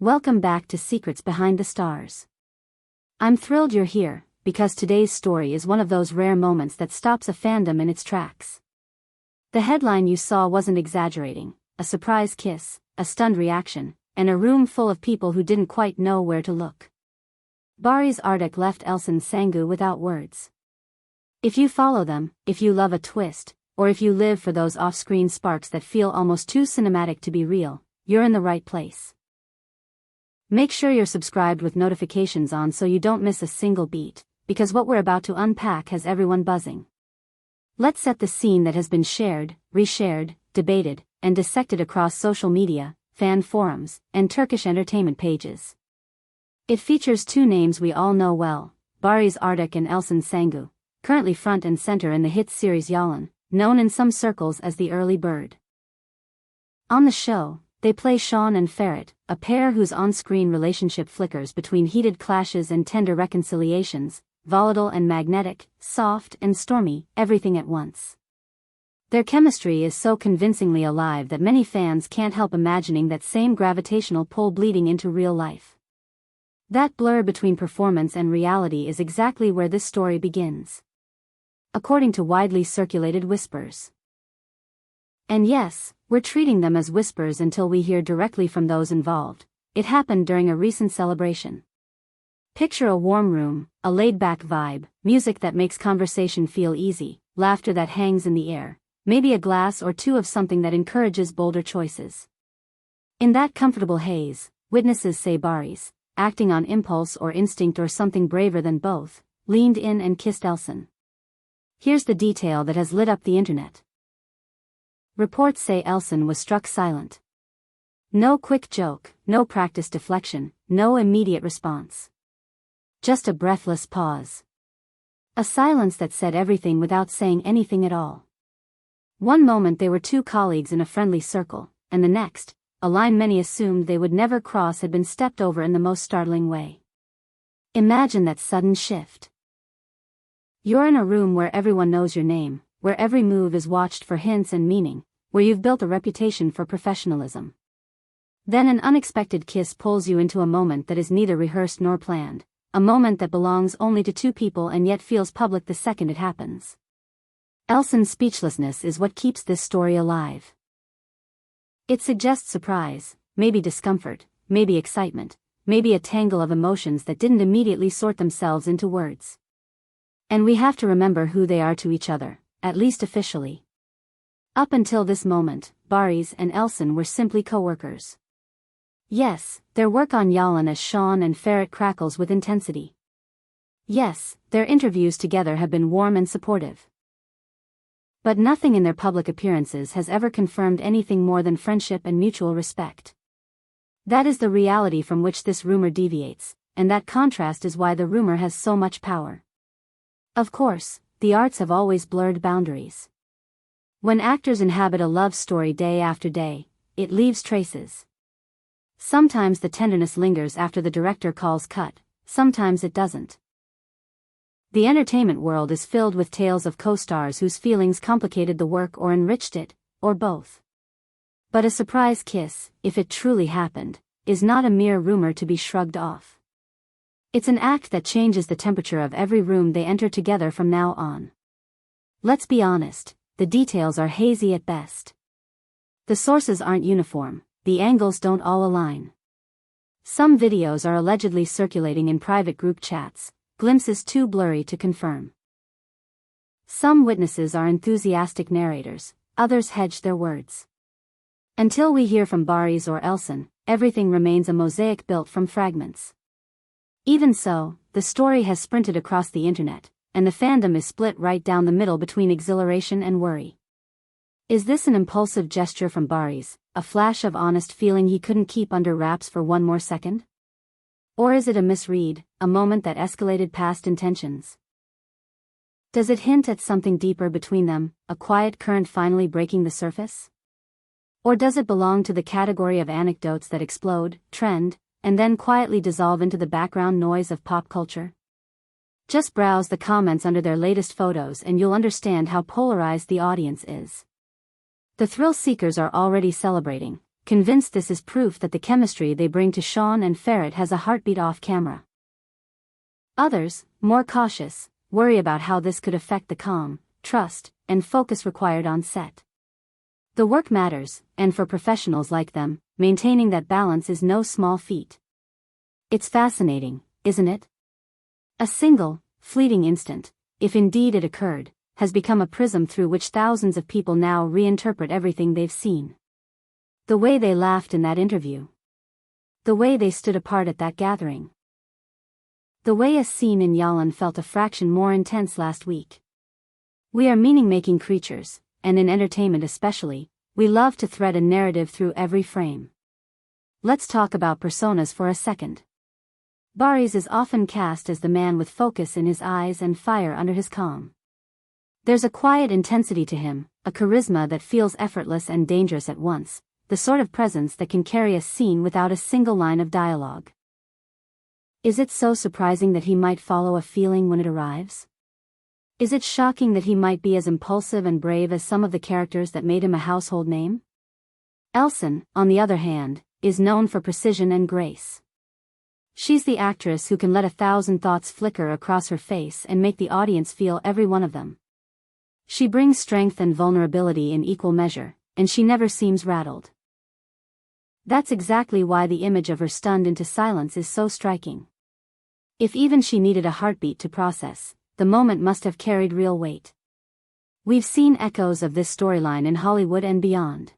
Welcome back to Secrets Behind the Stars. I'm thrilled you're here, because today's story is one of those rare moments that stops a fandom in its tracks. The headline you saw wasn't exaggerating: a surprise kiss, a stunned reaction, and a room full of people who didn't quite know where to look. Barış Arduç left Elçin Sangu without words. If you follow them, if you love a twist, or if you live for those off-screen sparks that feel almost too cinematic to be real, you're in the right place. Make sure you're subscribed with notifications on so you don't miss a single beat, because what we're about to unpack has everyone buzzing. Let's set the scene that has been shared, reshared, debated, and dissected across social media, fan forums, and Turkish entertainment pages. It features two names we all know well, Barış Arduç and Elçin Sangu, currently front and center in the hit series Yalan, known in some circles as the early bird. On the show, they play Sean and Ferret, a pair whose on-screen relationship flickers between heated clashes and tender reconciliations, volatile and magnetic, soft and stormy, everything at once. Their chemistry is so convincingly alive that many fans can't help imagining that same gravitational pull bleeding into real life. That blur between performance and reality is exactly where this story begins, according to widely circulated whispers. And yes, we're treating them as whispers until we hear directly from those involved. It happened during a recent celebration. Picture a warm room, a laid-back vibe, music that makes conversation feel easy, laughter that hangs in the air, maybe a glass or two of something that encourages bolder choices. In that comfortable haze, witnesses say Barış, acting on impulse or instinct or something braver than both, leaned in and kissed Elçin. Here's the detail that has lit up the internet. Reports say Elçin was struck silent. No quick joke, no practiced deflection, no immediate response. Just a breathless pause. A silence that said everything without saying anything at all. One moment they were two colleagues in a friendly circle, and the next, a line many assumed they would never cross had been stepped over in the most startling way. Imagine that sudden shift. You're in a room where everyone knows your name, where every move is watched for hints and meaning, where you've built a reputation for professionalism. Then an unexpected kiss pulls you into a moment that is neither rehearsed nor planned, a moment that belongs only to two people and yet feels public the second it happens. Elçin's speechlessness is what keeps this story alive. It suggests surprise, maybe discomfort, maybe excitement, maybe a tangle of emotions that didn't immediately sort themselves into words. And we have to remember who they are to each other, at least officially. Up until this moment, Barış and Elçin were simply co-workers. Yes, their work on Yalan as Sean and Ferret crackles with intensity. Yes, their interviews together have been warm and supportive. But nothing in their public appearances has ever confirmed anything more than friendship and mutual respect. That is the reality from which this rumor deviates, and that contrast is why the rumor has so much power. Of course, the arts have always blurred boundaries. When actors inhabit a love story day after day, it leaves traces. Sometimes the tenderness lingers after the director calls cut, sometimes it doesn't. The entertainment world is filled with tales of co-stars whose feelings complicated the work or enriched it, or both. But a surprise kiss, if it truly happened, is not a mere rumor to be shrugged off. It's an act that changes the temperature of every room they enter together from now on. Let's be honest, the details are hazy at best. The sources aren't uniform, the angles don't all align. Some videos are allegedly circulating in private group chats, glimpses too blurry to confirm. Some witnesses are enthusiastic narrators, others hedge their words. Until we hear from Barış or Elçin, everything remains a mosaic built from fragments. Even so, the story has sprinted across the internet, and the fandom is split right down the middle between exhilaration and worry. Is this an impulsive gesture from Barış, a flash of honest feeling he couldn't keep under wraps for one more second? Or is it a misread, a moment that escalated past intentions? Does it hint at something deeper between them, a quiet current finally breaking the surface? Or does it belong to the category of anecdotes that explode, trend, and then quietly dissolve into the background noise of pop culture? Just browse the comments under their latest photos and you'll understand how polarized the audience is. The thrill seekers are already celebrating, convinced this is proof that the chemistry they bring to Sean and Ferret has a heartbeat off camera. Others, more cautious, worry about how this could affect the calm, trust, and focus required on set. The work matters, and for professionals like them, maintaining that balance is no small feat. It's fascinating, isn't it? A single, fleeting instant, if indeed it occurred, has become a prism through which thousands of people now reinterpret everything they've seen. The way they laughed in that interview. The way they stood apart at that gathering. The way a scene in Yalan felt a fraction more intense last week. We are meaning-making creatures, and in entertainment especially, we love to thread a narrative through every frame. Let's talk about personas for a second. Barış is often cast as the man with focus in his eyes and fire under his calm. There's a quiet intensity to him, a charisma that feels effortless and dangerous at once, the sort of presence that can carry a scene without a single line of dialogue. Is it so surprising that he might follow a feeling when it arrives? Is it shocking that he might be as impulsive and brave as some of the characters that made him a household name? Elçin, on the other hand, is known for precision and grace. She's the actress who can let 1,000 thoughts flicker across her face and make the audience feel every one of them. She brings strength and vulnerability in equal measure, and she never seems rattled. That's exactly why the image of her stunned into silence is so striking. If even she needed a heartbeat to process, the moment must have carried real weight. We've seen echoes of this storyline in Hollywood and beyond.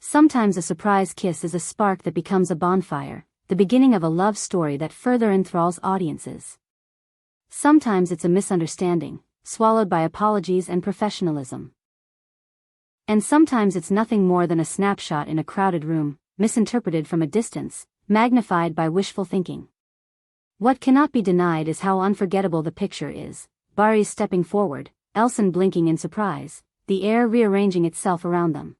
Sometimes a surprise kiss is a spark that becomes a bonfire, the beginning of a love story that further enthralls audiences. Sometimes it's a misunderstanding, swallowed by apologies and professionalism. And sometimes it's nothing more than a snapshot in a crowded room, misinterpreted from a distance, magnified by wishful thinking. What cannot be denied is how unforgettable the picture is: Barış stepping forward, Elçin blinking in surprise, the air rearranging itself around them.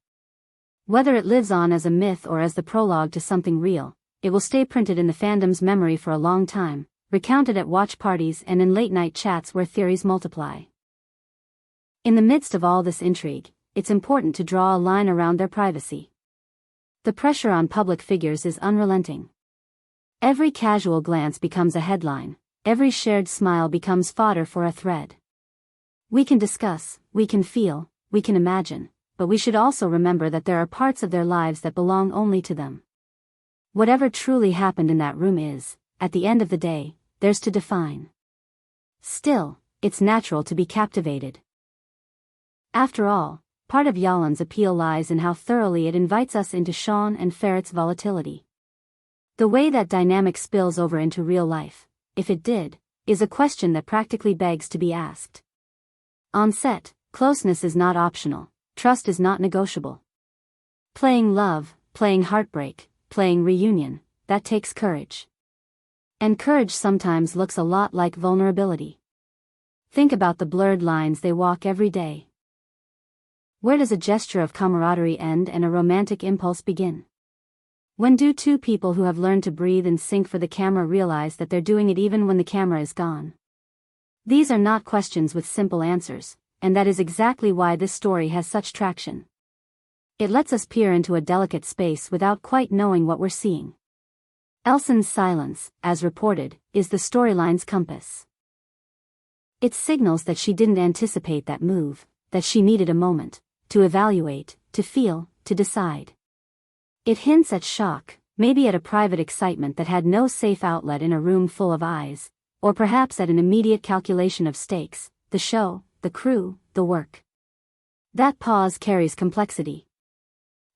Whether it lives on as a myth or as the prologue to something real, it will stay printed in the fandom's memory for a long time, recounted at watch parties and in late-night chats where theories multiply. In the midst of all this intrigue, it's important to draw a line around their privacy. The pressure on public figures is unrelenting. Every casual glance becomes a headline, every shared smile becomes fodder for a thread. We can discuss, we can feel, we can imagine, but we should also remember that there are parts of their lives that belong only to them. Whatever truly happened in that room is, at the end of the day, theirs to define. Still, it's natural to be captivated. After all, part of Yalan's appeal lies in how thoroughly it invites us into Sean and Ferret's volatility. The way that dynamic spills over into real life, if it did, is a question that practically begs to be asked. On set, closeness is not optional, trust is not negotiable. Playing love, playing heartbreak, playing reunion, that takes courage. And courage sometimes looks a lot like vulnerability. Think about the blurred lines they walk every day. Where does a gesture of camaraderie end and a romantic impulse begin? When do two people who have learned to breathe and sink for the camera realize that they're doing it even when the camera is gone? These are not questions with simple answers, and that is exactly why this story has such traction. It lets us peer into a delicate space without quite knowing what we're seeing. Elçin's silence, as reported, is the storyline's compass. It signals that she didn't anticipate that move, that she needed a moment to evaluate, to feel, to decide. It hints at shock, maybe at a private excitement that had no safe outlet in a room full of eyes, or perhaps at an immediate calculation of stakes, the show, the crew, the work. That pause carries complexity.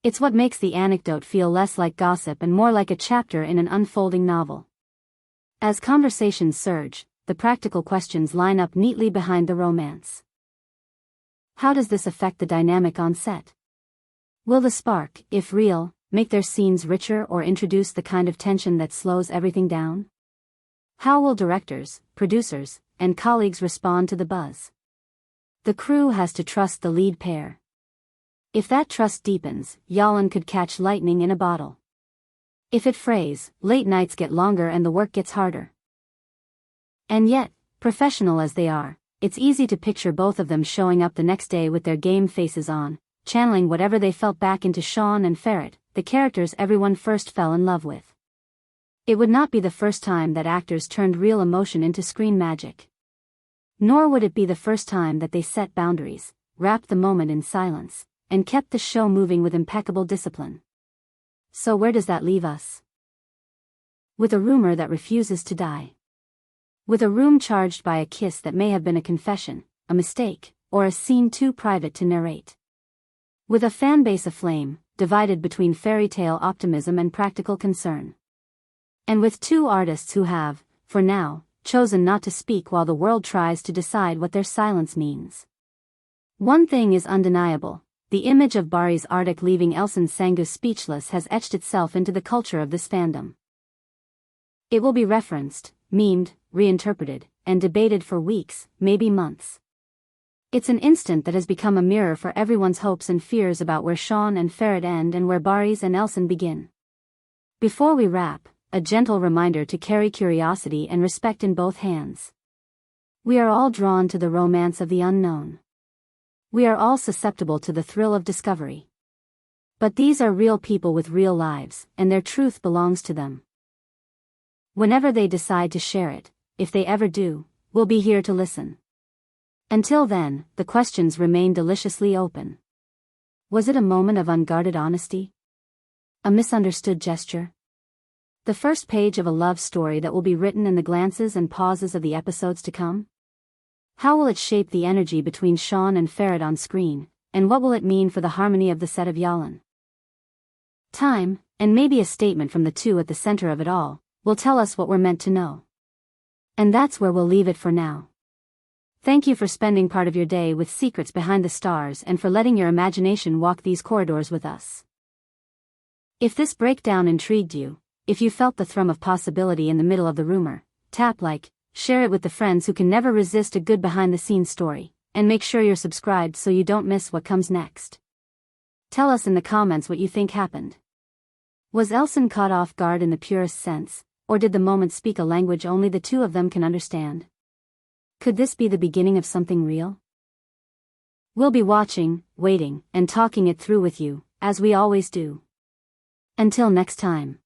It's what makes the anecdote feel less like gossip and more like a chapter in an unfolding novel. As conversations surge, the practical questions line up neatly behind the romance. How does this affect the dynamic on set? Will the spark, if real, make their scenes richer or introduce the kind of tension that slows everything down? How will directors, producers, and colleagues respond to the buzz? The crew has to trust the lead pair. If that trust deepens, Yalan could catch lightning in a bottle. If it frays, late nights get longer and the work gets harder. And yet, professional as they are, it's easy to picture both of them showing up the next day with their game faces on, channeling whatever they felt back into Sean and Ferret, the characters everyone first fell in love with. It would not be the first time that actors turned real emotion into screen magic. Nor would it be the first time that they set boundaries, wrapped the moment in silence, and kept the show moving with impeccable discipline. So where does that leave us? With a rumor that refuses to die. With a room charged by a kiss that may have been a confession, a mistake, or a scene too private to narrate. With a fanbase aflame, divided between fairy tale optimism and practical concern. And with two artists who have, for now, chosen not to speak while the world tries to decide what their silence means. One thing is undeniable: the image of Barış Arduç leaving Elçin Sangu speechless has etched itself into the culture of this fandom. It will be referenced, memed, reinterpreted, and debated for weeks, maybe months. It's an instant that has become a mirror for everyone's hopes and fears about where Sean and Ferret end and where Barış and Elçin begin. Before we wrap, a gentle reminder to carry curiosity and respect in both hands. We are all drawn to the romance of the unknown. We are all susceptible to the thrill of discovery. But these are real people with real lives, and their truth belongs to them. Whenever they decide to share it, if they ever do, we'll be here to listen. Until then, the questions remain deliciously open. Was it a moment of unguarded honesty? A misunderstood gesture? The first page of a love story that will be written in the glances and pauses of the episodes to come? How will it shape the energy between Sean and Ferret on screen, and what will it mean for the harmony of the set of Yalan? Time, and maybe a statement from the two at the center of it all, will tell us what we're meant to know. And that's where we'll leave it for now. Thank you for spending part of your day with Secrets Behind the Stars and for letting your imagination walk these corridors with us. If this breakdown intrigued you, if you felt the thrum of possibility in the middle of the rumor, tap like, share it with the friends who can never resist a good behind-the-scenes story, and make sure you're subscribed so you don't miss what comes next. Tell us in the comments what you think happened. Was Elçin caught off guard in the purest sense, or did the moment speak a language only the two of them can understand? Could this be the beginning of something real? We'll be watching, waiting, and talking it through with you, as we always do. Until next time.